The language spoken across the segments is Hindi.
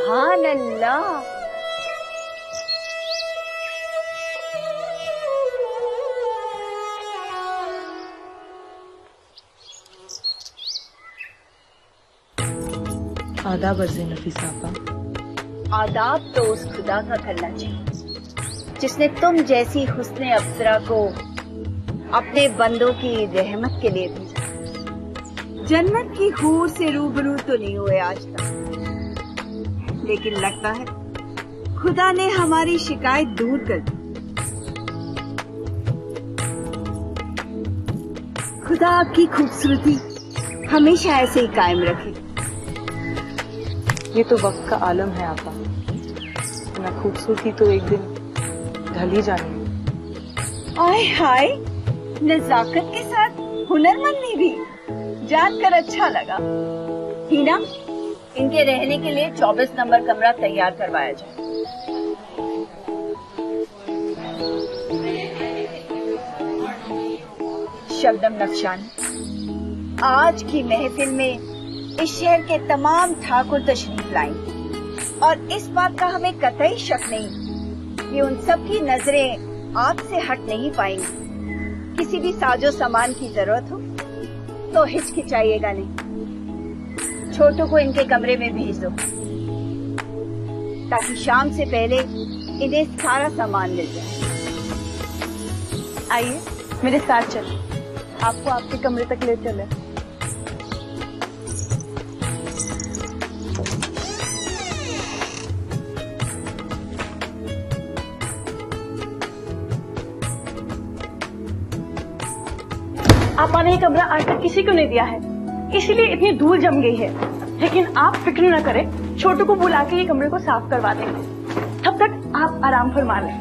सुभान अल्लाह। आदाब अर्ज़े नफीसा आपा। आदाब तो उस खुदा का करना चाहिए जिसने तुम जैसी हुस्ने अप्सरा को अपने बंदों की रहमत के लिए भेजा। जन्नत की हूर से रूबरू तो नहीं हुए आज तक, लेकिन लगता है खुदा ने हमारी शिकायत दूर कर दी। खुदा आपकी खूबसूरती हमेशा ऐसे ही कायम रखे। ये तो वक्त का आलम है आपा, ना खूबसूरती तो एक दिन ढल ही जानी है। आय हाय, नजाकत के साथ हुनरमंदी भी, जानकर अच्छा लगा। हीना, इनके रहने के लिए 24 नंबर कमरा तैयार करवाया जाए। शबनम नक्शानी, आज की महफिल में इस शहर के तमाम ठाकुर तशरीफ लाएंगे और इस बात का हमें कतई शक नहीं कि उन सब की नजरें आपसे हट नहीं पाएंगी। किसी भी साजो सामान की जरूरत हो तो हिचकिचाइएगा नहीं। छोटू को इनके कमरे में भेज दो ताकि शाम से पहले इन्हें सारा सामान मिल जाए। आइए मेरे साथ चलें, आपको आपके कमरे तक ले चले। आपा ने ये कमरा आज तक किसी को नहीं दिया है, इसीलिए इतनी धूल जम गई है। लेकिन आप फिक्र न करें, छोटू को बुला के ये कमरे को साफ करवा देंगे। तब तक आप आराम फरमा लें।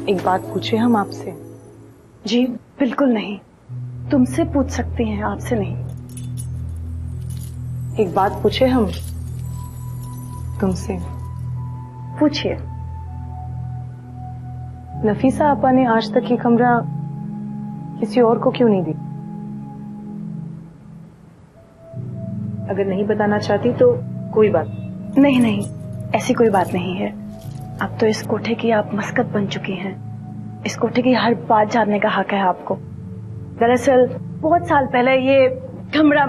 एक बात पूछे हम आपसे? जी बिल्कुल नहीं, तुमसे पूछ सकती हैं, आपसे नहीं। एक बात पूछे हम तुमसे? पूछिए। नफीसा आपा ने आज तक ये कमरा किसी और को क्यों नहीं दी? अगर नहीं बताना चाहती तो कोई बात नहीं। नहीं, ऐसी कोई बात नहीं है। अब तो इस कोठे की आप मस्कत बन चुकी हैं। इस कोठे की हर बात जानने का हक है आपको। दरअसल बहुत साल पहले ये कमरा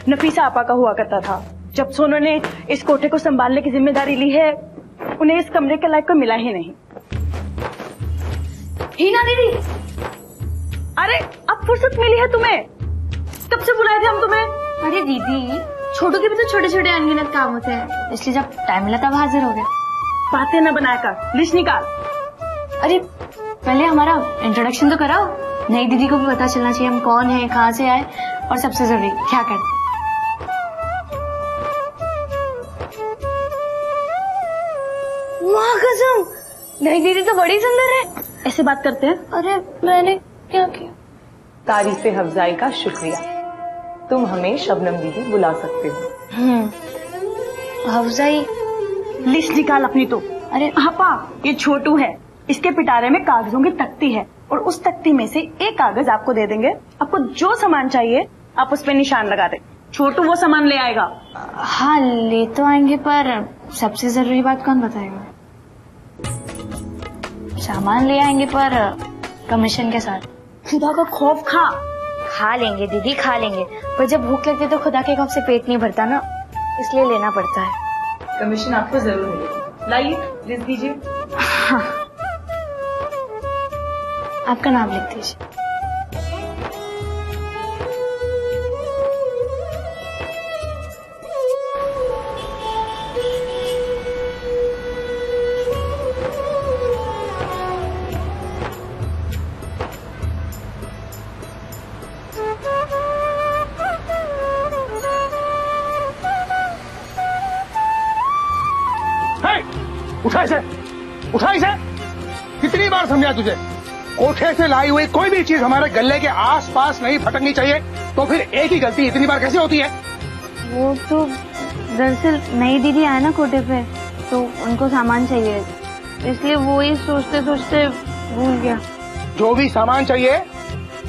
नफीसा आपा का हुआ करता था। जब से उन्होंने इस कोठे को संभालने की जिम्मेदारी ली है, उन्हें इस कमरे के लायक कोई मिला ही नहीं। हीना दीदी, अरे अब फुर्सत मिली है तुम्हें? कब से बुलाए थे हम तुम्हें? अरे दीदी, छोटू के भी तो छोटे छोटे अनगिनत काम होते हैं, इसलिए जब टाइम मिला तब हाजिर हो गया। बातें न बनाया कर, लिस्ट निकाल। अरे पहले हमारा इंट्रोडक्शन तो कराओ, नई दीदी को भी पता चलना चाहिए हम कौन है, कहाँ से आए, और सबसे जरूरी क्या करते। वाह कसम, नई दीदी तो बड़ी सुंदर है। ऐसे बात करते हैं? अरे मैंने क्या किया? तारीफ हफ्जाई का शुक्रिया। तुम हमें शबनम दीदी बुला सकते हो। हफ्जाई, लिस्ट निकाल अपनी तो। अरे आपा, ये छोटू है, इसके पिटारे में कागजों की तख्ती है और उस तख्ती में से एक कागज आपको दे देंगे। आपको जो सामान चाहिए आप उस पे निशान लगा दे, छोटू वो सामान ले आएगा। हाँ ले तो आएंगे, पर सबसे जरूरी बात कौन बताएगा? सामान ले आएंगे पर कमीशन के साथ। खुदा का खौफ खा लेंगे दीदी, खा लेंगे, पर जब भूख लगती है तो खुदा के खौफ से पेट नहीं भरता ना, इसलिए लेना पड़ता है। कमीशन आपको जरूर मिलेगी। लाइए लिस्ट दीजिए। हाँ, आपका नाम लिख दीजिए। उठा इसे। कितनी बार समझा तुझे? कोठे से लाई हुई कोई भी चीज हमारे गले के आसपास नहीं फटकनी चाहिए। तो फिर एक ही गलती इतनी बार कैसे होती है? वो तो दरअसल नई दीदी आए ना कोठे पे, तो उनको सामान चाहिए, इसलिए वो ही सोचते सोचते भूल गया। जो भी सामान चाहिए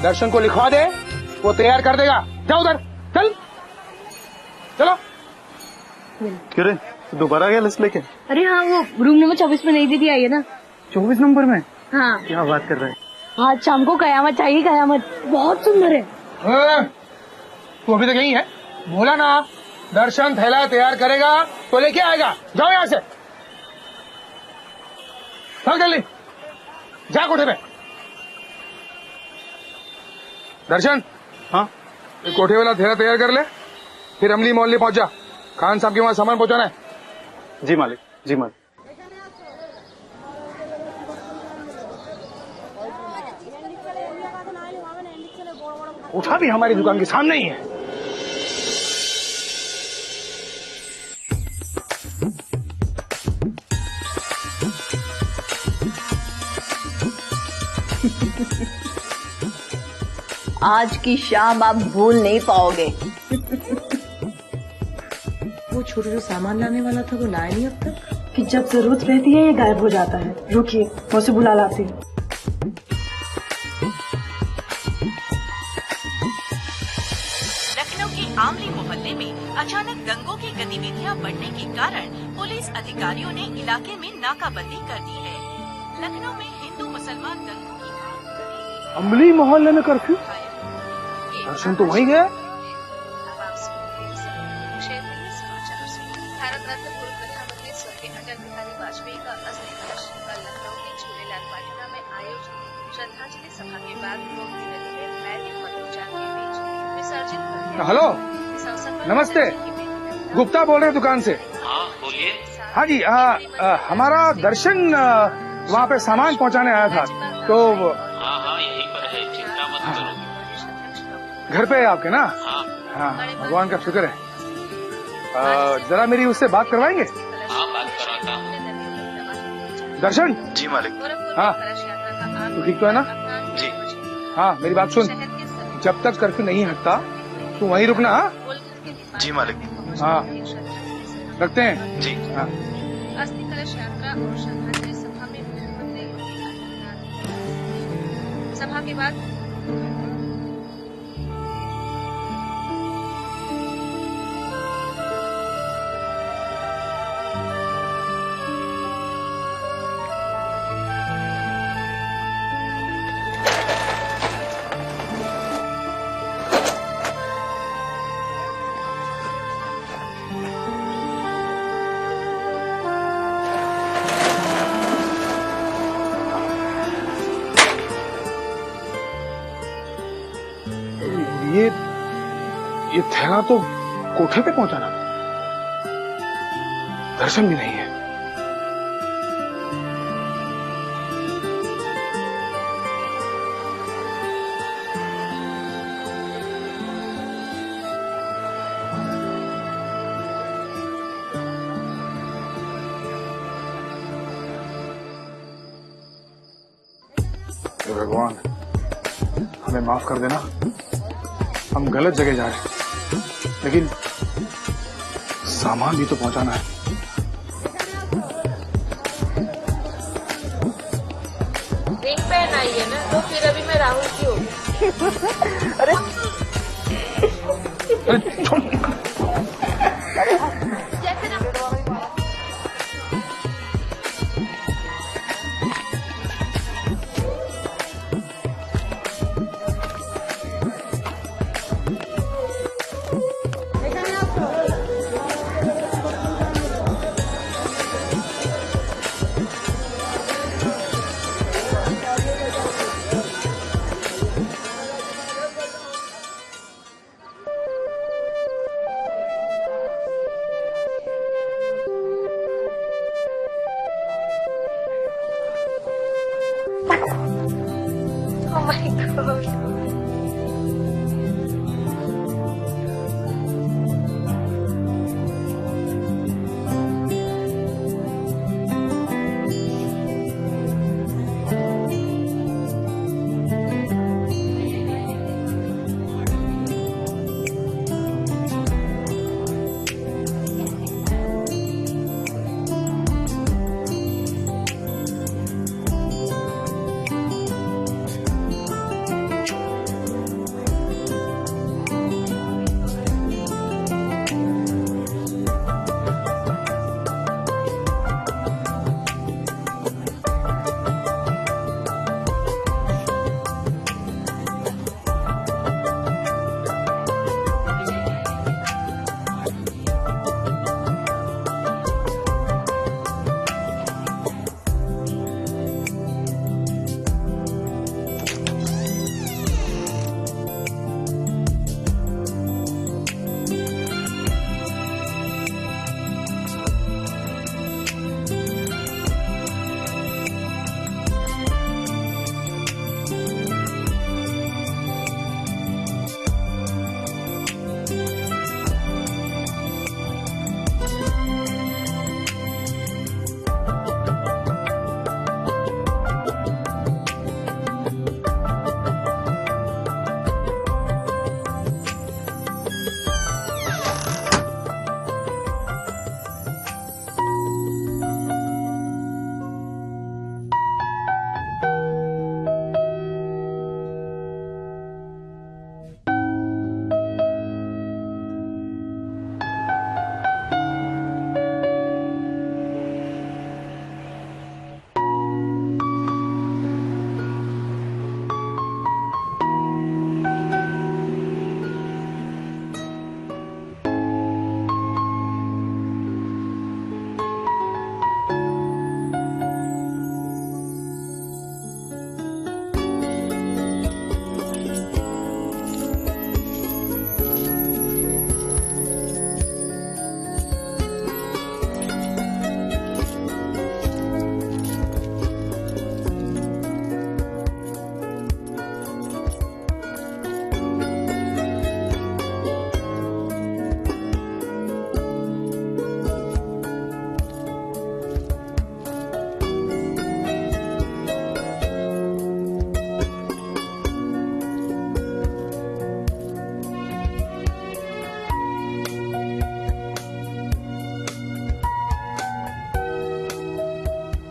दर्शन को लिखवा दे, वो तैयार कर देगा। जाओ उधर, चल चलो। क्यों रे, दोबारा गया लिस्ट लेके? अरे हाँ, वो रूम नंबर 24 में नई दीदी आई है ना। 24 नंबर में? हाँ, क्या बात कर रहा है? आज शाम को कयामत चाहिए, कयामत बहुत सुंदर है। तू अभी तक यही है? बोला ना दर्शन थैला तैयार करेगा तो लेके आएगा। जाओ यहाँ से, चल जल्दी जा कोठे पे। दर्शन, हाँ ये कोठे वाला थैला तैयार कर ले, फिर अमली मोहल्ले पहुंच जा। खान साहब के वहां सामान पहुंचाना है। जी मालिक, जी मालिक। उठा भी हमारी दुकान के सामने ही है। आज की शाम आप भूल नहीं पाओगे। वो छोटू जो सामान लाने वाला था वो लाया नहीं अब तक। कि जब जरूरत रहती है ये गायब हो जाता है। रुकिए, मैं उसे बुला लाती हूँ। लखनऊ के आमली मोहल्ले में अचानक दंगों की गतिविधियां बढ़ने के कारण पुलिस अधिकारियों ने इलाके में नाकाबंदी कर दी है। लखनऊ में हिंदू मुसलमान दंगों की अमली मोहल्ले में कर्फ्यू? दर्शन तो वहीं गया। भारत रत्न पूर्व प्रधानमंत्री स्वर्गीय अटल बिहारी वाजपेयी का अस्थि कलश कल लखनऊ के झूलेलाल पालिका में आयोजित श्रद्धांजलि सभा के बाद गोमती नदी में वैदिक मंत्रोच्चार के बीच विसर्जित कर दिया। हेलो, इस अवसर पर नमस्ते। गुप्ता बोल रहे हैं दुकान से। हाँ बोलिए। हाँ जी, हमारा दर्शन वहाँ पे सामान पहुँचाने आया था तो हाँ हाँ यहीं पर है, चिंता मत करो। घर पे है आपके ना? हाँ हाँ, भगवान का शुक्र है। जरा मेरी उससे बात करवाएंगे? हाँ बात कराता हूँ। दर्शन। जी मालिक। हाँ, तू ठीक तो है ना? जी। हाँ, मेरी बात सुन, जब तक कर्फ्यू नहीं हटता तू वहीं रुकना। हाँ? जी मालिक। हाँ, रखते हैं। जी। हाँ। अस्थि कलश यात्रा और श्रद्धांजलि सभा में मुख्यमंत्री योगी आदित्यनाथ सभा के बाद ये थैला तो कोठे पे पहुंचाना, दर्शन भी नहीं है। हे भगवान, हमें माफ कर देना, हम गलत जगह जा रहे हैं, लेकिन सामान भी तो पहुंचाना है। रिंग पहन आई है ना, तो फिर अभी मैं राहुल की होगी। अरे छोड़। जैसे ना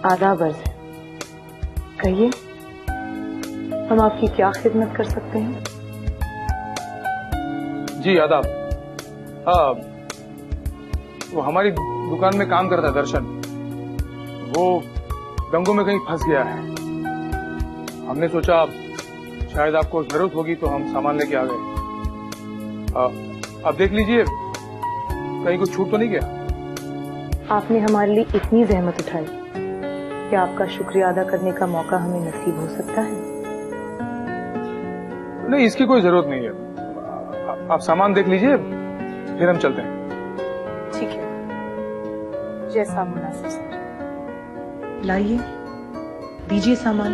आदाब अर्ज है। कहिए, हम आपकी क्या खिदमत कर सकते हैं? जी आदाब। हाँ, वो हमारी दुकान में काम करता है दर्शन, वो दंगों में कहीं फंस गया है। हमने सोचा शायद आपको जरूरत होगी तो हम सामान लेके आ गए। आप देख लीजिए कहीं कुछ छूट तो नहीं गया। आपने हमारे लिए इतनी जहमत उठाई, क्या आपका शुक्रिया अदा करने का मौका हमें नसीब हो सकता है? नहीं, इसकी कोई जरूरत नहीं है। आप सामान देख लीजिए, फिर हम चलते हैं। ठीक है, जैसा मुनासिब समझे। लाइए, दीजिए सामान।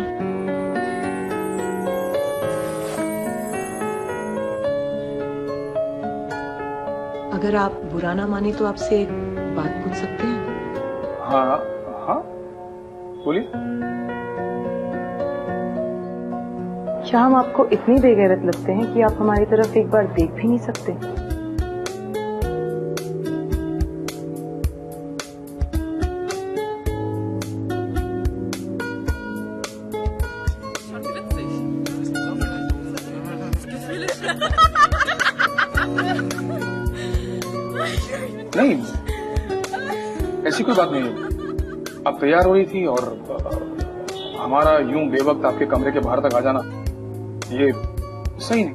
अगर आप बुरा ना माने तो आपसे एक बात पूछ सकते हैं? हाँ हाँ, बोलिए। क्या हम आपको इतनी बेगैरत लगते हैं कि आप हमारी तरफ एक बार देख भी नहीं सकते? नहीं, ऐसी कोई बात नहीं है। आप तैयार हो रही थी और हमारा यूं बेवक्त आपके कमरे के बाहर तक आ जाना, ये सही नहीं।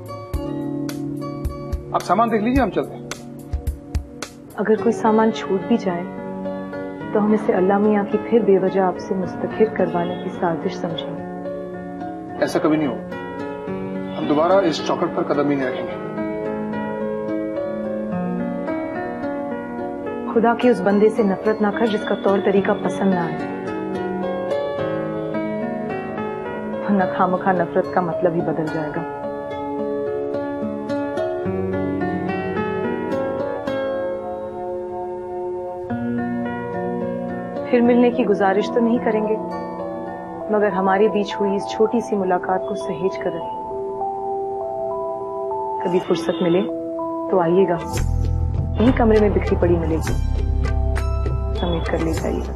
आप सामान देख लीजिए, हम चलते हैं। अगर कोई सामान छूट भी जाए तो हम इसे अल्लाह मियां की फिर बेवजह आपसे मुस्तखिर करवाने की साजिश समझेंगे। ऐसा कभी नहीं होगा। हम दोबारा इस चौखट पर कदम ही नहीं रखेंगे। खुदा के उस बंदे से नफरत ना कर जिसका तौर तरीका पसंद ना आए, वरना खामखा नफरत का मतलब ही बदल जाएगा। फिर मिलने की गुजारिश तो नहीं करेंगे, मगर हमारे बीच हुई इस छोटी सी मुलाकात को सहेज कर रखें। कभी फुर्सत मिले तो आइएगा, यही कमरे में बिखरी पड़ी मिलेगी, समेट कर ले जाइएगा।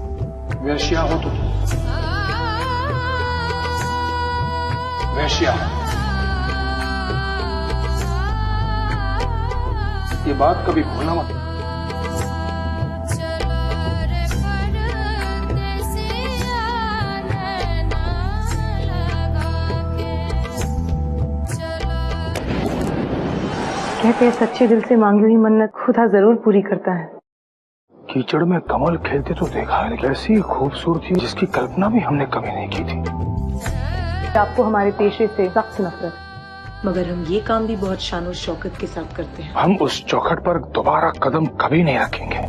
वेश्या हो तुम, वेश्या। ये बात कभी भूलना मत। कहते हैं सच्चे दिल से मांगी हुई मन्नत खुदा जरूर पूरी करता है। कीचड़ में कमल खेलते तो देखा है, लेकिन ऐसी खूबसूरती जिसकी कल्पना भी हमने कभी नहीं की थी। आपको हमारे पेशे से सख्त नफरत, मगर हम ये काम भी बहुत शान और शौकत के साथ करते हैं। हम उस चौखट पर दोबारा कदम कभी नहीं रखेंगे।